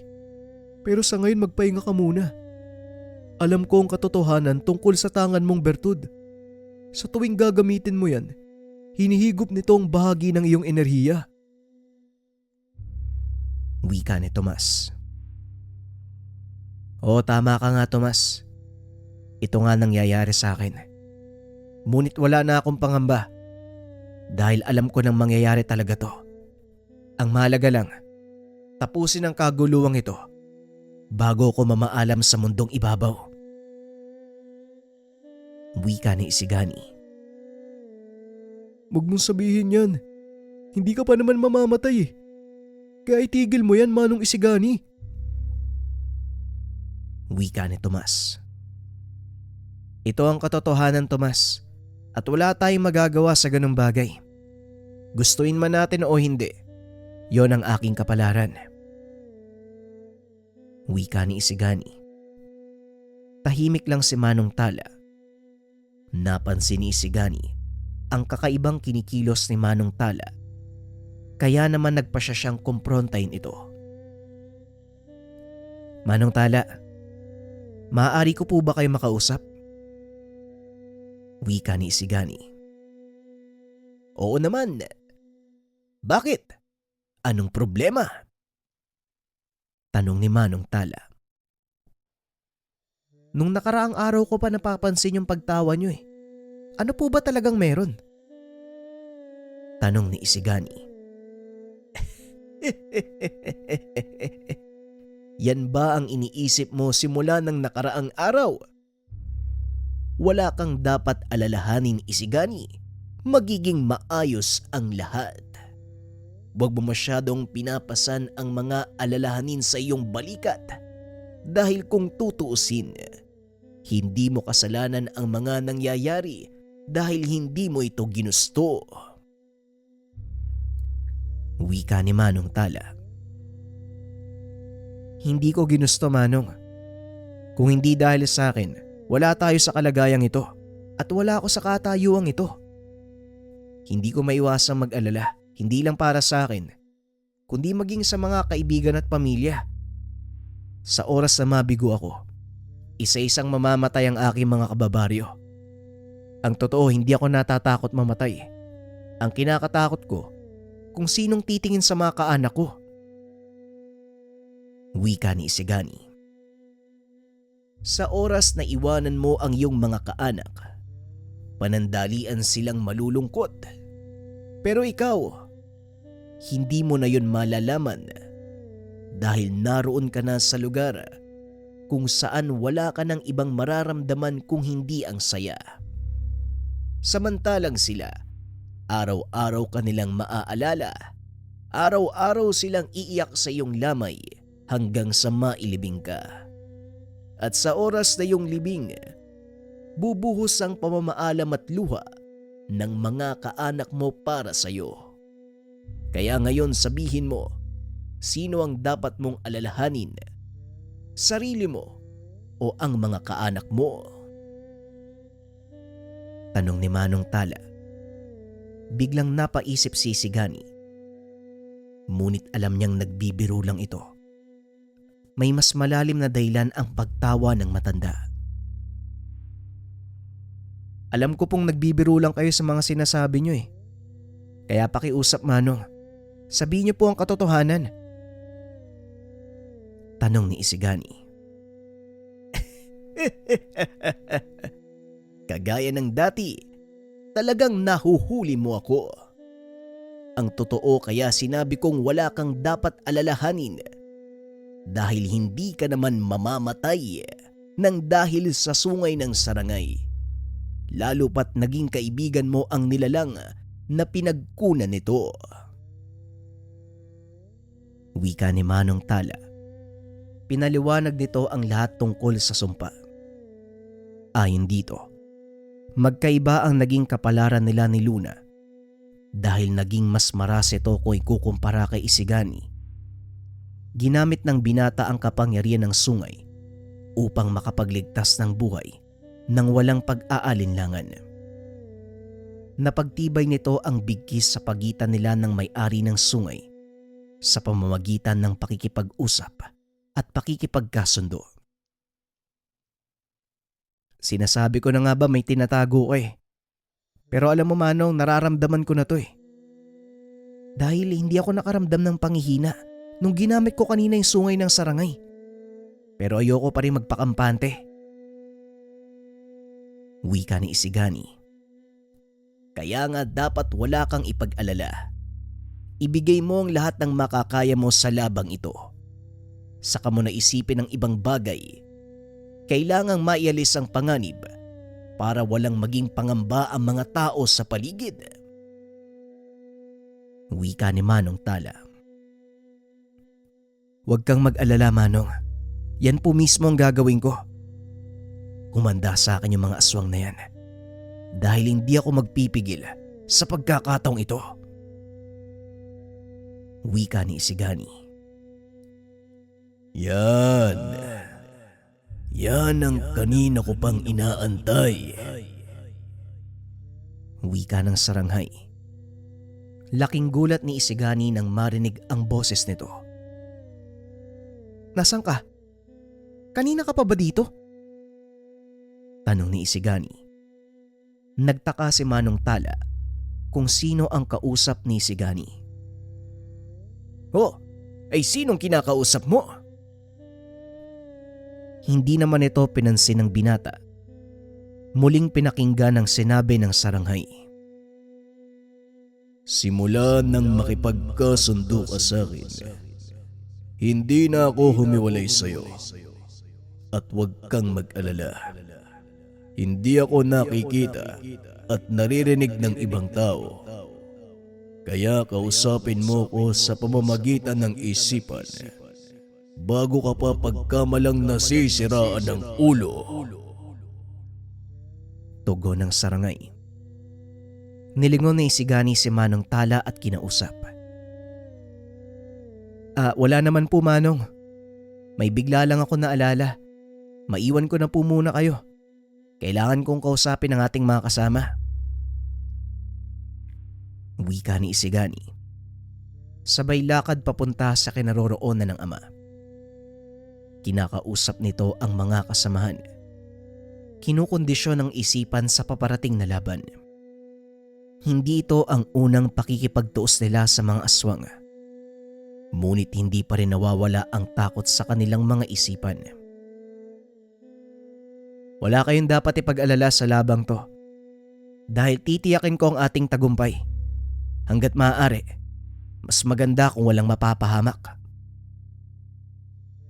Pero sa ngayon magpahinga ka muna. Alam ko ang katotohanan tungkol sa tangan mong bertud. Sa tuwing gagamitin mo yan, hinihigop nito ang bahagi ng iyong enerhiya. Wika ni Tomas. Oo, tama ka nga Tomas. Ito nga nangyayari sa akin. Ngunit wala na akong pangamba dahil alam ko nang mangyayari talaga to. Ang mahalaga lang, tapusin ang kaguluwang ito bago ko mamaalam sa mundong ibabaw. Wika ni Isigani. Huwag mong sabihin yan. Hindi ka pa naman mamamatay eh. Kaya itigil mo yan, Manong Isigani. Wika ni Tomas. Ito ang katotohanan, Tomas, at wala tayong magagawa sa ganung bagay. Gustuin man natin o hindi, yon ang aking kapalaran. Wika ni Isigani. Tahimik lang si Manong Tala. Napansin ni Isigani ang kakaibang kinikilos ni Manong Tala, kaya naman nagpasya siyang kumprontahin ito. Manong Tala, maaari ko po ba kayo makausap? Wika ni Isigani. Oo naman. Bakit? Anong problema? Tanong ni Manong Tala. Nung nakaraang araw ko pa napapansin yung pagtawa niyo eh. Ano po ba talagang meron? Tanong ni Isigani. Yan ba ang iniisip mo simula ng nakaraang araw? Wala kang dapat alalahanin, Isigani. Magiging maayos ang lahat. Huwag mo masyadong pinapasan ang mga alalahanin sa iyong balikat. Dahil kung tutuusin, hindi mo kasalanan ang mga nangyayari dahil hindi mo ito ginusto. Wika ni Manong Tala. Hindi ko ginusto, Manong. Kung hindi dahil sa akin, wala tayo sa kalagayang ito at wala ako sa katayuang ito. Hindi ko maiwasang mag-alala, hindi lang para sa akin, kundi maging sa mga kaibigan at pamilya. Sa oras na mabigo ako, isa-isang mamamatay ang aking mga kababaryo. Ang totoo, hindi ako natatakot mamatay. Ang kinakatakot ko, kung sinong titingin sa mga kaanak ko. Wika ni Isigani. Sa oras na iwanan mo ang iyong mga kaanak, panandalian silang malulungkot. Pero ikaw, hindi mo na yun malalaman dahil naroon ka na sa lugar kung saan wala ka ng ibang mararamdaman kung hindi ang saya. Samantalang sila, araw-araw ka nilang maaalala, araw-araw silang iiyak sa iyong lamay hanggang sa mailibing ka. At sa oras na iyong libing, bubuhos ang pamamaalam at luha ng mga kaanak mo para sa iyo. Kaya ngayon sabihin mo, sino ang dapat mong alalahanin? Sarili mo o ang mga kaanak mo? Tanong ni Manong Tala. Biglang napaisip si Isigani. Ngunit alam niyang nagbibiro lang ito. May mas malalim na dahilan ang pagtawa ng matanda. Alam ko pong nagbibiro lang kayo sa mga sinasabi niyo eh. Kaya pakiusap, Manong. Sabihin niyo po ang katotohanan. Tanong ni Isigani. Kagaya ng dati, talagang nahuhuli mo ako. Ang totoo kaya sinabi kong wala kang dapat alalahanin dahil hindi ka naman mamamatay nang dahil sa sungay ng sarangay. Lalo pat naging kaibigan mo ang nilalang na pinagkunan nito. Wika ni Manong Tala. Pinaliwanag nito ang lahat tungkol sa sumpa. Ayon dito, magkaiba ang naging kapalaran nila ni Luna dahil naging mas marase to kung ikukumpara kay Isigani. Ginamit ng binata ang kapangyarihan ng sungay upang makapagligtas ng buhay nang walang pag-aalinlangan. Napagtibay nito ang bigkis sa pagitan nila ng may-ari ng sungay sa pamamagitan ng pakikipag-usap at pakikipagkasundo. Sinasabi ko na nga ba may tinatago ko eh. Pero alam mo Manong, nararamdaman ko na to eh. Dahil hindi ako nakaramdam ng panghihina nung ginamit ko kanina yung sungay ng sarangay. Pero ayoko pa rin magpakampante. Wika ni Isigani. Kaya nga dapat wala kang ipag-alala. Ibigay mo ang lahat ng makakaya mo sa labang ito. Saka mo na isipin ang ibang bagay. Kailangang maialis ang panganib para walang maging pangamba ang mga tao sa paligid. Wika ni Manong Tala. Huwag kang mag-alala Manong. Yan po mismo ang gagawin ko. Kumanda sa akin yung mga aswang na yan. Dahil hindi ako magpipigil sa pagkakataong ito. Wika ni Isigani. Yan. Yan ang kanina ko pang inaantay. Wika ng saranghay. Laking gulat ni Isigani nang marinig ang boses nito. Nasaan ka? Kanina ka pa ba dito? Tanong ni Isigani. Nagtaka si Manong Tala kung sino ang kausap ni Isigani. Oh, ay sinong kinakausap mo? Hindi naman ito pinansin ng binata. Muling pinakinggan ang sinabi ng saranghay. Simula nang makipagkasundo ka sa akin, hindi na ako humiwalay sa'yo. At huwag kang mag-alala. Hindi ako nakikita at naririnig ng ibang tao. Kaya kausapin mo ko sa pamamagitan ng isipan bago ka pa pagkamalang nasisiraan ng ulo. Tugon ng sarangay. Nilingon na Isigani si Manong Tala at kinausap. Wala naman po Manong. May bigla lang ako naalala. Maiwan ko na po muna kayo. Kailangan kong kausapin ang ating mga kasama. Wika ni Isigani. Sabay lakad papunta sa kinaroroonan ng ama. Kinakausap nito ang mga kasamahan. Kinukondisyon ang isipan sa paparating na laban. Hindi ito ang unang pakikipagtuos nila sa mga aswang. Ngunit hindi pa rin nawawala ang takot sa kanilang mga isipan. Wala kayong dapat ipag-alala sa labang to. Dahil titiyakin ko ang ating tagumpay. Hanggat maaari, mas maganda kung walang mapapahamak.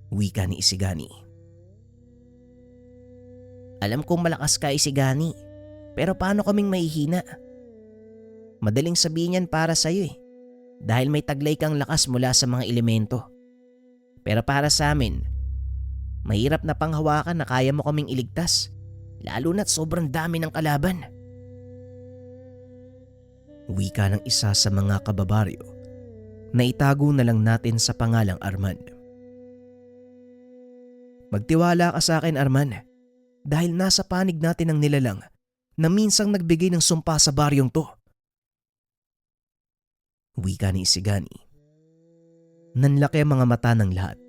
Wika ni Isigani. Alam kong malakas ka Isigani, pero paano kaming mahihina? Madaling sabihin yan para sa'yo eh. Dahil may taglay kang lakas mula sa mga elemento. Pero para sa amin, mahirap na panghawakan na kaya mo kaming iligtas, lalo na't sobrang dami ng kalaban. Wika ng isa sa mga kababaryo na itago na lang natin sa pangalang Arman. Magtiwala ka sa akin Arman, dahil nasa panig natin ang nilalang na minsang nagbigay ng sumpa sa baryong to. Wika ni Isigani. Nanlaki ang mga mata ng lahat.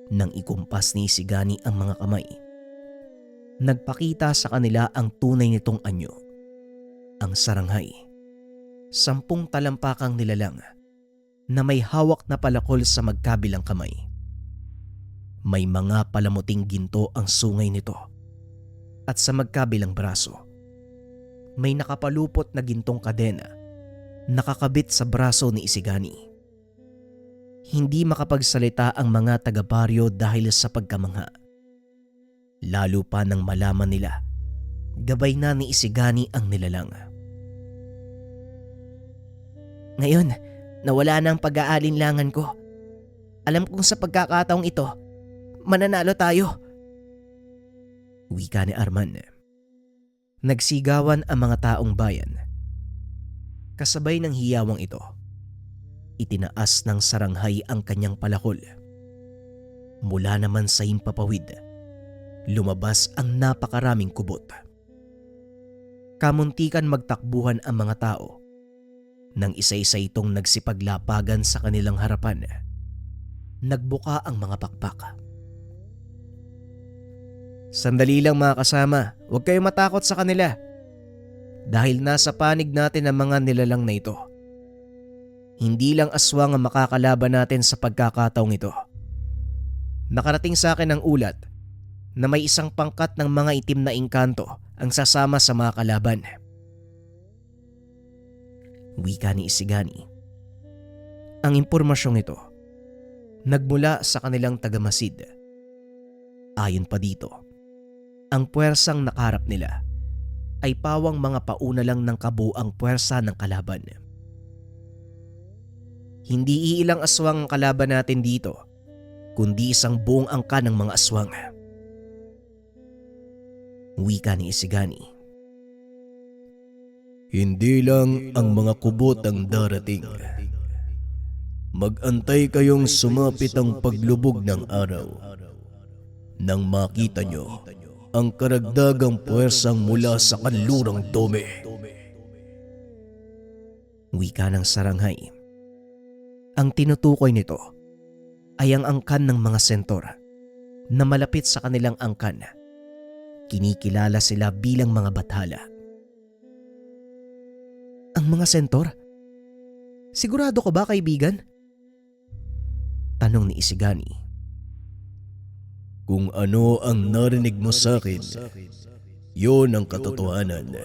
Nang ikumpas ni Isigani ang mga kamay, nagpakita sa kanila ang tunay nitong anyo. Ang saranghay. 10 talampakang nilalang na may hawak na palakol sa magkabilang kamay. May mga palamuting ginto ang sungay nito. At sa magkabilang braso, may nakapalupot na gintong kadena nakakabit sa braso ni Isigani. Hindi makapagsalita ang mga taga-baryo dahil sa pagkamangha. Lalo pa nang malaman nila, gabay na ni Isigani ang nilalang. Ngayon, nawala na ang pag-aalinlangan ko. Alam kong sa pagkakataong ito, mananalo tayo. Wika ni Arman. Nagsigawan ang mga taong bayan. Kasabay ng hiyawang ito, itinaas ng saranghay ang kanyang palakol. Mula naman sa himpapawid, lumabas ang napakaraming kubot. Kamuntikan magtakbuhan ang mga tao nang isa-isa itong nagsipaglapagan sa kanilang harapan. Nagbuka ang mga pakpak. Sandali lang mga kasama, huwag kayong matakot sa kanila. Dahil nasa panig natin ang mga nilalang na ito. Hindi lang aswang ang makakalaban natin sa pagkakataong ito. Nakarating sa akin ang ulat na may isang pangkat ng mga itim na engkanto ang sasama sa mga kalaban. Wika ni Isigani. Ang impormasyong ito nagmula sa kanilang tagamasid. Ayon pa dito, ang puwersang nakaharap nila ay pawang mga pauna lang ng kabuang puwersa ng kalaban. Hindi iilang aswang ang kalaban natin dito, kundi isang buong angka ng mga aswang. Wika ni Isigani. Hindi lang ang mga kubot ang darating. Mag-antay kayong sumapit ang paglubog ng araw. Nang makita nyo ang karagdagang puwersang mula sa kanlurang dome. Wika ng Saranghay. Ang tinutukoy nito ay ang angkan ng mga sentor na malapit sa kanilang angkan. Kinikilala sila bilang mga bathala. Ang mga sentor? Sigurado ka ba, kaibigan? Tanong ni Isigani. Kung ano ang narinig mo sa akin, yon ang katotohanan.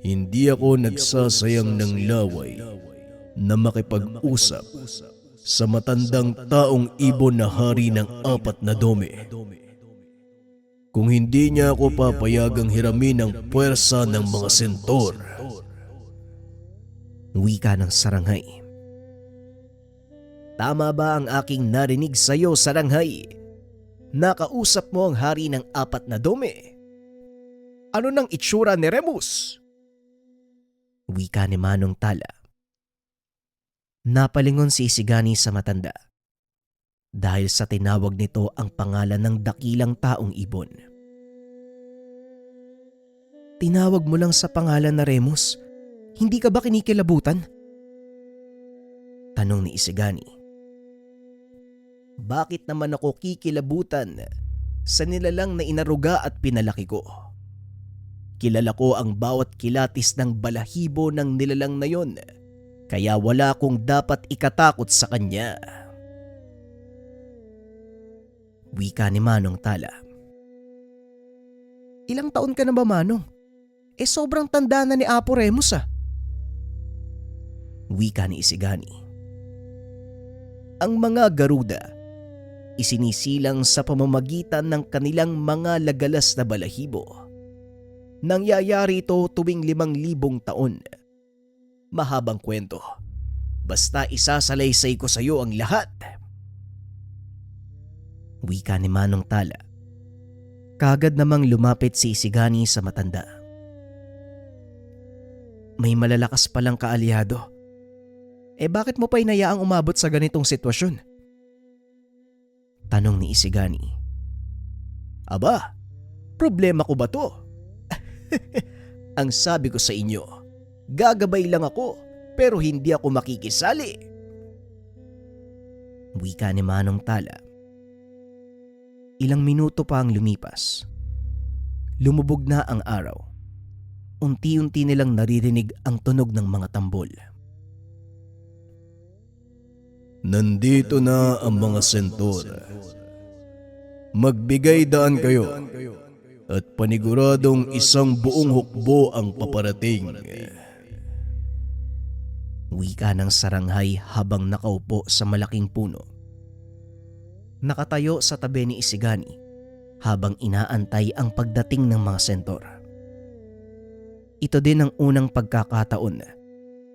Hindi ako nagsasayang ng laway na makipag-usap sa matandang taong ibon na hari ng 4 na dome. Kung hindi niya ako papayagang hiramin ang puwersa ng mga sentor. Wika ng Saranghay. Tama ba ang aking narinig sa iyo, Saranghay? Nakausap mo ang hari ng 4 na dome. Ano nang itsura ni Remus? Wika ni Manong Tala. Napalingon si Isigani sa matanda dahil sa tinawag nito ang pangalan ng dakilang taong ibon. Tinawag mo lang sa pangalan na Remus, hindi ka ba kinikilabutan? Tanong ni Isigani. Bakit naman ako kikilabutan sa nilalang na inaruga at pinalaki ko? Kilala ko ang bawat kilatis ng balahibo ng nilalang na yon, kaya wala akong dapat ikatakot sa kanya. Wika ni Manong Tala. Ilang taon ka na ba, Manong? Sobrang tanda na ni Apo Remus ah. Wika ni Isigani. Ang mga garuda isinisilang sa pamamagitan ng kanilang mga lagalas na balahibo. Nangyayari ito tuwing 5,000 taon. Mahabang kwento. Basta isasalaysay ko sa iyo ang lahat. Wika ni Manong Tala. Kagad namang lumapit si Isigani sa matanda. May malalakas palang kaalyado. Bakit mo pa inayaang umabot sa ganitong sitwasyon? Tanong ni Isigani. Aba, problema ko ba to? Ang sabi ko sa inyo, gagabay lang ako pero hindi ako makikisali. Wika ni Manong Tala. Ilang minuto pa ang lumipas. Lumubog na ang araw. Unti-unti nilang naririnig ang tunog ng mga tambol. Nandito na ang mga sentor. Magbigay daan kayo at paniguradong isang buong hukbo ang paparating. Wika ng Saranghay habang nakaupo sa malaking puno. Nakatayo sa tabi ni Isigani habang inaantay ang pagdating ng mga sentor. Ito din ang unang pagkakataon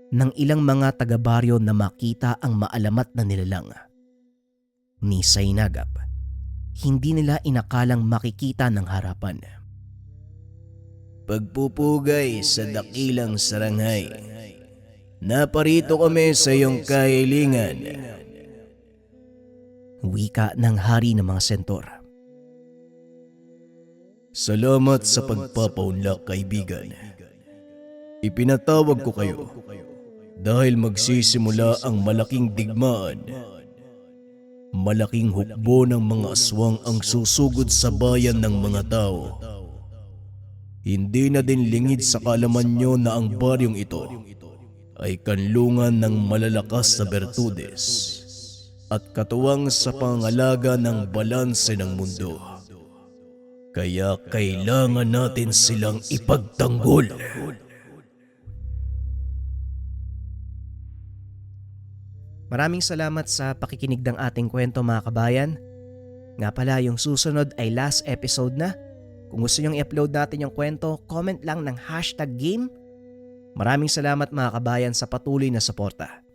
ng ilang mga taga-baryo na makita ang maalamat na nilalang. Ni Sainagap, hindi nila inakalang makikita ng harapan. Pagpupugay sa dakilang Saranghay, naparito kami sa iyong kahilingan. Wika ng hari ng mga sentor. Salamat sa pagpapaunlak, kaibigan. Ipinatawag ko kayo dahil magsisimula ang malaking digmaan. Malaking hukbo ng mga aswang ang susugod sa bayan ng mga tao. Hindi na din lingid sa kaalaman nyo na ang baryong ito ay kanlungan ng malalakas na Bertudes at katuwang sa pangalaga ng balanse ng mundo. Kaya kailangan natin silang ipagtanggol. Maraming salamat sa pakikinig ng ating kwento mga kabayan. Nga pala yung susunod ay last episode na. Kung gusto nyong i-upload natin yung kwento, comment lang ng #game. Maraming salamat mga kabayan sa patuloy na suporta.